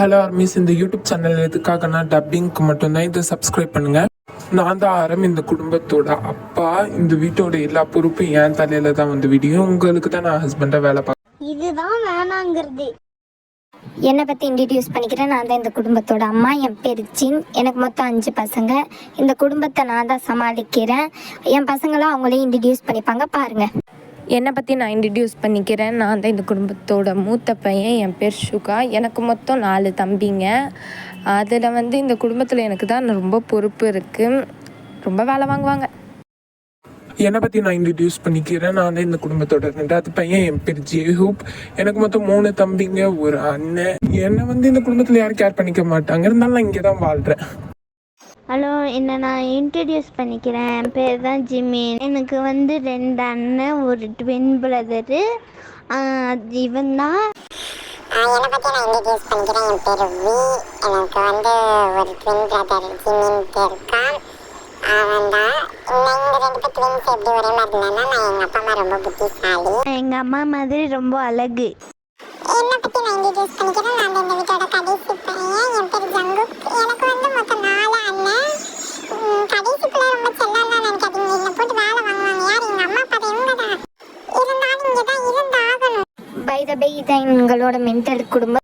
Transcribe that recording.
Hello armies, இந்த YouTube channel எதுக்காகனா டப்பிங்க்கு மட்டும்தான். இதை சப்ஸ்கிரைப் பண்ணுங்க. நான் தான் ஆரம், இந்த குடும்பத்தோட அப்பா. இந்த வீட்டோட எல்லா பொறுப்பும் என் தலையில தான் வந்து விடியும். உங்களுக்கு தான் நான் ஹஸ்பண்டாக வேலை பார்க்க. இதுதான் வேணாங்கிறது. என்னை பற்றி இன்ட்ரடியூஸ் பண்ணிக்கிறேன். நான் தான் இந்த குடும்பத்தோட அம்மா. என் பேர் ஜின். எனக்கு மொத்தம் 5 பசங்க. இந்த குடும்பத்தை நான் தான் சமாளிக்கிறேன். என் பசங்களாம் அவங்களே இன்ட்ரடியூஸ் பண்ணிப்பாங்க, பாருங்கள். என்னை பற்றி நான் இன்ட்ரடியூஸ் பண்ணிக்கிறேன். நான் தான் இந்த குடும்பத்தோட மூத்த பையன். என் பேர் சுகா. எனக்கு மொத்தம் 4 தம்பிங்க. அதில் இந்த குடும்பத்தில் எனக்கு தான் ரொம்ப பொறுப்பு இருக்குது. ரொம்ப வேலை வாங்குவாங்க. என்னை பற்றி நான் இன்ட்ரடியூஸ் பண்ணிக்கிறேன். நான் தான் இந்த குடும்பத்தோட 2வது பையன். என் பேர் ஜேஹூப். எனக்கு மொத்தம் 3 தம்பிங்க, ஒரு அண்ணன். என்னை இந்த குடும்பத்தில் யாரும் கேர் பண்ணிக்க மாட்டாங்க. இருந்தாலும் நான் இங்கே தான் வாழ்கிறேன். ஹலோ, என்னை நான் இன்ட்ரடியூஸ் பண்ணிக்கிறேன். என் பேர் தான் ஜிம்மி. எனக்கு 2 அண்ணன், ஒரு ட்வின் பிரதரு. இவன் தான். என்னை பற்றி நான் இன்ட்ரடியூஸ் பண்ணிக்கிறேன். என் பேர் வி. எனக்கு ஒரு ட்வின் பிரதர் ஜிம்மின்ட்டு இருக்கான். அவன் தான். இந்த 2 பேர் ட்வின்ஸ் எப்படி ஒரே மாதிரி இருந்தாங்கன்னா, நான் எங்கள் அப்பா அம்மா ரொம்ப புத்திசாலி. எங்கள் அம்மா மாதிரி ரொம்ப அழகு. என்னை பற்றி நான் இன்ட்ரடியூஸ் பண்ணிக்கிறேன். நான் இந்த வீட்டோட கடைசி பையன். என் பேர் ஜங்குக். எனக்கு மொத்தம் 4 அண்ணன். கடைசி பிள்ளை ரொம்ப செல்லாம் நினைக்காதீங்க. என்னை போட்டு வேலை வாங்குவாங்க. யார்? எங்கள் அம்மா அப்பா தான். இவங்க தான். இருந்தாலும் இங்கே தான் இருந்தாகணும். பை த பை, இதான் எங்களோட மென்டல் குடும்பம்.